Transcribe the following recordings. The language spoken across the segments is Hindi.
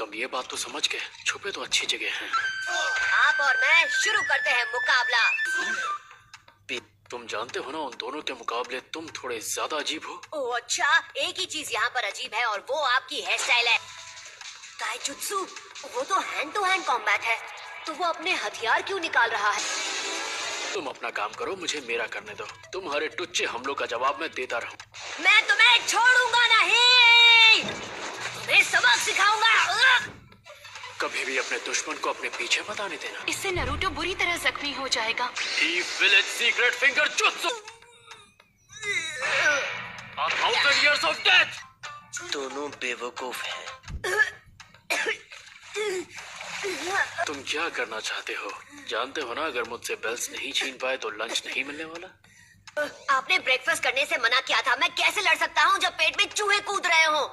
कम ये बात तो समझ गए, छुपे तो अच्छी जगह हैं। आप और मैं शुरू करते हैं मुकाबला। तुम जानते हो ना, उन दोनों के मुकाबले तुम थोड़े ज्यादा अजीब हो। ओह अच्छा, एक ही चीज यहाँ पर अजीब है और वो आपकी हेयर स्टाइल है। ताइजुत्सु, वो तो हैंड टू हैंड कॉम्बैट है, तो वो अपने हथियार क्यों निकाल रहा है? तुम अपना काम करो, मुझे मेरा करने दो। तुम्हारे टुच्चे हमलों का जवाब मैं देता रहूं। मैं तुम्हें छोड़ूंगा नहीं, तुम्हें सबक सिखाऊंगा। कभी भी अपने दुश्मन को अपने पीछे मत आने देना। इससे नारुतो बुरी तरह जख्मी हो जाएगा। Deep Village Secret Finger Jutsu! A 1000 years of death! दोनों बेवकूफ हैं। तुम क्या करना चाहते हो? जानते हो ना, अगर मुझसे बेल्स नहीं छीन पाए तो लंच नहीं मिलने वाला। आपने ब्रेकफास्ट करने से मना किया था। मैं कैसे लड़ सकता हूँ जब पेट में चूहे कूद रहे हो?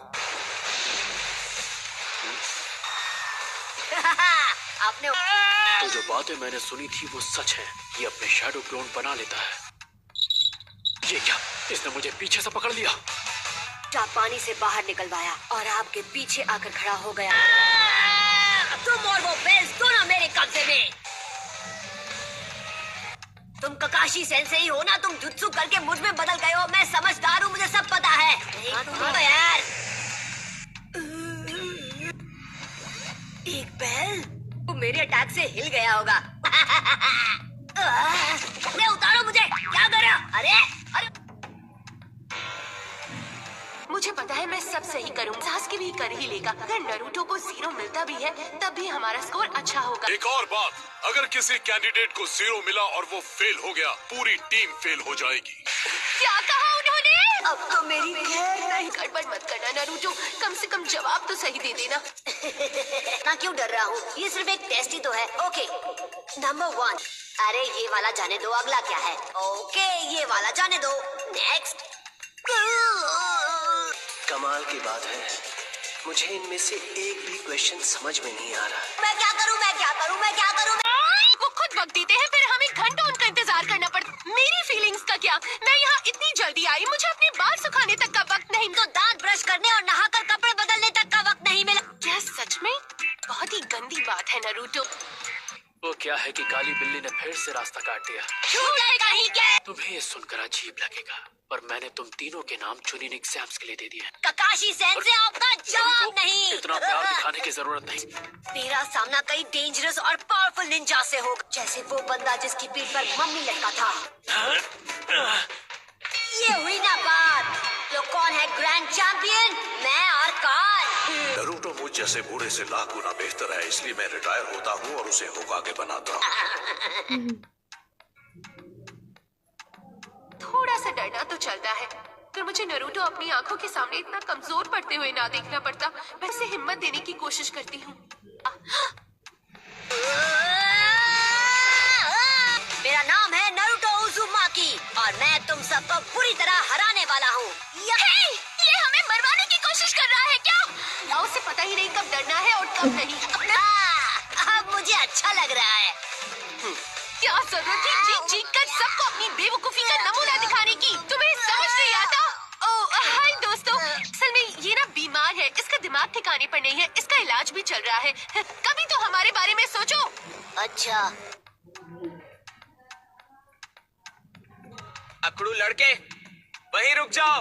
आपने तो जो बातें मैंने सुनी थी वो सच है। ये अपने शैडो क्लोन बना लेता है। ये क्या? इसने मुझे पीछे से पकड़ लिया। पानी से बाहर निकलवाया और आपके पीछे आकर खड़ा हो गया। तुम और वो बेल्स दोनों मेरे कब्जे में। तुम ककाशी सेंसेई हो ना? तुम जुत्सु करके मुझ में बदल गए हो। मैं समझदार हूँ, मुझे सब पता है। तो यार एक बेल वो मेरे अटैक से हिल गया होगा। अरे उतारो मुझे, क्या कर रहे हो? अरे अरे मुझे पता है मैं सब सही करूँ। सास्के भी कर ही लेगा। अगर नारुतो को 0 मिलता भी है तब भी हमारा स्कोर अच्छा होगा। एक और बात, अगर किसी कैंडिडेट को 0 मिला और वो फेल हो गया, पूरी टीम फेल हो जाएगी। क्या कहा उन्होंने? अब तो मेरी खैर नहीं। गड़बड़ मत करना नारुतो, कम से कम जवाब तो सही दे देना। ना क्यों डर रहा हूँ? ये सिर्फ एक टेस्ट ही तो है। Okay, number 1। अरे ये वाला जाने दो, अगला क्या है? ओके, ये वाला जाने दो। नेक्स्ट। कमाल की बात है, मुझे इनमें से एक भी क्वेश्चन समझ में नहीं आ रहा। मैं क्या करूँ? मैं क्या करूँ? मैं क्या करूँ? वो खुद वक्त देते हैं, फिर हमें घंटों उनका इंतजार करना पड़ता। मेरी फीलिंग्स का क्या? मैं यहाँ इतनी जल्दी आई, मुझे अपने बाल सुखाने तक का वक्त नहीं। तो दांत ब्रश करने और नहाकर कपड़े बदलने तक का वक्त नहीं मिला। क्या सच में? बहुत ही गंदी बात है नारुतो। वो क्या है कि काली बिल्ली ने फिर से रास्ता काट दिया। कहीं के तुम्हें ये सुनकर अजीब लगेगा, पर मैंने तुम तीनों के नाम चुनिंग एग्जाम्स के लिए दे दिए हैं। ककाशी सेन से आपका जवाब नहीं। इतना प्यार दिखाने की जरूरत नहीं। मेरा सामना कई डेंजरस और पावरफुल निंजा से होगा, जैसे वो बंदा जिसकी पीठ पर मम्मी लटका था। ये हुई ना बात। तो कौन है ग्रैंड चैंपियन? मैं और काल। नारुतो मुझ जैसे बूढ़े से लाख गुना बेहतर है, इसलिए मैं रिटायर होता हूँ और उसे होकागे बनाता हूँ। थोड़ा सा डरना तो चलता है, पर मुझे नारुतो अपनी आंखों के सामने इतना कमजोर पड़ते हुए ना देखना पड़ता। मैं उसे हिम्मत देने की कोशिश करती हूँ। मेरा नाम है नारुतो उज़ुमाकी और मैं तुम सबको पूरी तरह हराने वाला हूँ। ये हमें मरवाने की कोशिश कर रहा है क्या? या उसे पता ही नहीं कब डरना है और कब नहीं। अब मुझे अच्छा लग रहा है। क्या जरूरत थी जीत जीत कर सबको अपनी बेवकूफी का नमूना दिखाने की? तुम्हें समझ नहीं आता? ओह हाय दोस्तों, असल में ये ना बीमार है, इसका दिमाग ठिकाने पर नहीं है। इसका इलाज भी चल रहा है। कभी तो हमारे बारे में सोचो। अच्छा अकड़ू लड़के, वहीं रुक जाओ।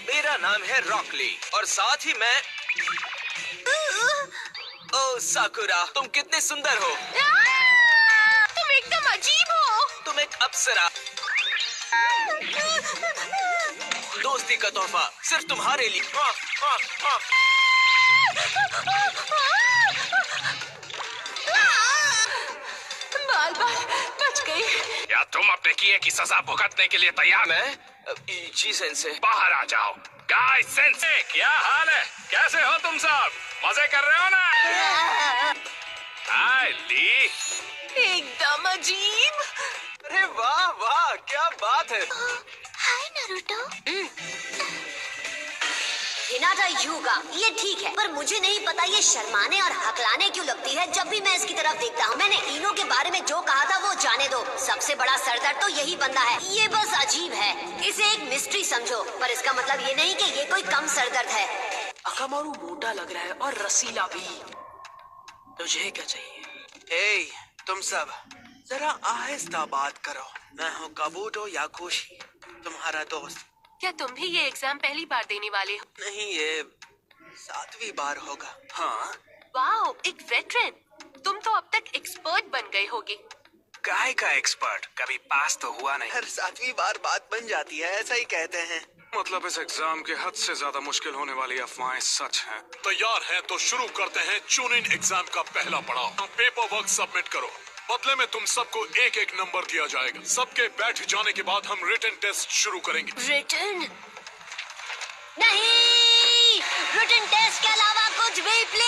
मेरा नाम है रॉकली और साथ ही मैं। ओह साकुरा, तुम कितने सुंदर हो। तुम एकदम अजीब हो। तुम एक अप्सरा। दोस्ती का तोहफा सिर्फ तुम्हारे लिए। बाल बाल बच गई। क्या तुम अपने किए की सजा भुगतने के लिए तैयार हैं? जी सेंसे। बाहर आ जाओ। गाइस सेंसे, क्या हाल है? कैसे हो तुम सब? मजे कर रहे हो ना? हाय ली। एकदम अजीब। अरे वाह वाह, क्या बात है। हाय नारुतो। हिनाटा यूगा, ये ठीक है, पर मुझे नहीं पता ये शर्माने और हकलाने क्यों लगती है जब भी मैं इसकी तरफ देखता हूँ। मैंने इनो के बारे में जो कहा था वो जाने दो। सबसे बड़ा सरदर्द तो यही बंदा है। ये बस अजीब है। इसे एक हिस्ट्री समझो, पर इसका मतलब ये नहीं कि ये कोई कम सरदर्द है। अकामारू मोटा लग रहा है और रसीला भी। तुझे क्या चाहिए? हे, तुम सब जरा आहिस्ता बात करो। मैं हूँ काबूटो याकुशी, तुम्हारा दोस्त। क्या तुम भी ये एग्जाम पहली बार देने वाले हो? नहीं, ये 7वीं बार होगा। हाँ। वाओ, एक वेटरन। तुम तो अब तक एक्सपर्ट बन गए होगे। काय का एक्सपर्ट? कभी पास तो हुआ नहीं। हर 7वीं बार बात बन जाती है, ऐसा ही कहते हैं। मतलब इस एग्जाम के हद से ज्यादा मुश्किल होने वाली अफवाहें सच हैं। तैयार हैं तो शुरू करते हैं ट्यून इन एग्जाम का पहला पड़ाव। पेपर वर्क सबमिट करो। बदले में तुम सबको एक एक नंबर दिया जाएगा। सबके बैठ जाने के बाद हम रिटन टेस्ट शुरू करेंगे। रिटन नहीं, रिटन टेस्ट के अलावा कुछ भी प्लीज।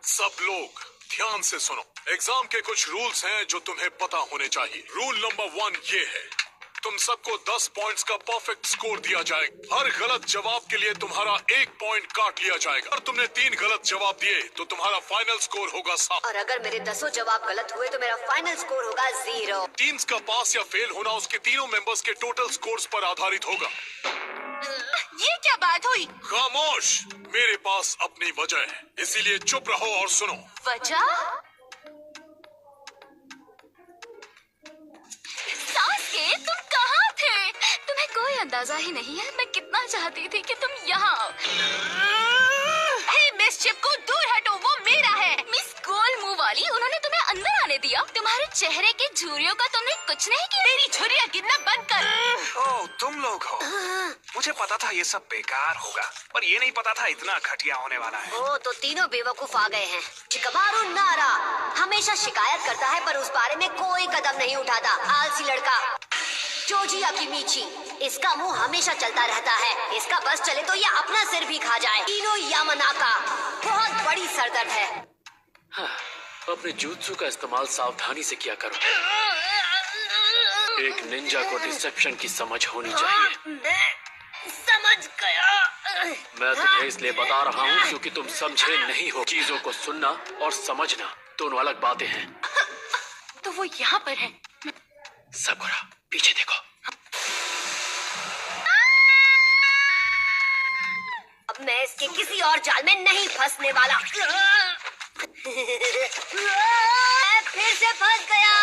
सब लोग ध्यान से सुनो। एग्जाम के कुछ रूल्स हैं जो तुम्हें पता होने चाहिए। रूल नंबर 1 ये है, तुम सबको 10 पॉइंट्स का परफेक्ट स्कोर दिया जाएगा। हर गलत जवाब के लिए तुम्हारा 1 पॉइंट काट लिया जाएगा। अगर तुमने 3 गलत जवाब दिए तो तुम्हारा फाइनल स्कोर होगा 7। और अगर मेरे 10 जवाब गलत हुए तो मेरा फाइनल स्कोर होगा 0। टीम्स का पास या फेल होना उसके तीनों मेंबर्स के टोटल स्कोर्स पर आधारित होगा। ये क्या बात हुई? खामोश, मेरे पास अपनी वजह है, इसीलिए चुप रहो और सुनो। वजह? सास्के, तुम कहाँ थे? तुम्हें कोई अंदाजा ही नहीं है मैं कितना चाहती थी कि तुम यहाँ आओ। हे मिस चिपकू, दूर हटो, वो मेरा है। मिस गोल मुंह वाली, उन्होंने तुम्हें अंदर आने दिया? तुम्हारे चेहरे के झुर्रियों का तुमने कुछ नहीं किया? तेरी झुर्रियाँ गिनना बंद कर। ओह, तुम लोग हो। मुझे पता था ये सब बेकार होगा, पर ये नहीं पता था इतना घटिया होने वाला है। ओ, तो तीनों बेवकूफ आ गए हैं। चिकमारू नारा हमेशा शिकायत करता है पर उस बारे में कोई कदम नहीं उठाता। आलसी लड़का। चोजी अकिमीची, इसका मुंह हमेशा चलता रहता है। इसका बस चले तो ये अपना सिर भी खा जाए। इनो यामानाका बहुत बड़ी सरदर्द है। हाँ, अपने jutsu का इस्तेमाल सावधानी से किया करो। एक निंजा को डिसेप्शन की समझ होनी चाहिए। समझ गया। मैं तुम्हें इसलिए बता रहा हूँ क्योंकि तुम समझे नहीं हो। चीजों को सुनना और समझना दोनों अलग बातें हैं। तो वो यहाँ पर है। साकुरा, पीछे देखो। अब मैं इसके किसी और जाल में नहीं फंसने वाला। मैं फिर से फंस गया।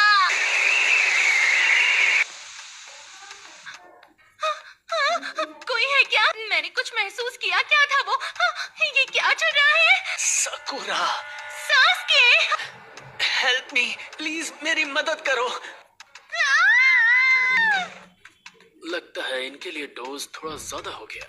कोई है क्या? मैंने कुछ महसूस किया। क्या था वो? ये क्या चल रहा है? साकुरा, सास्के! हेल्प मी प्लीज, मेरी मदद करो। लगता है इनके लिए डोज थोड़ा ज्यादा हो गया।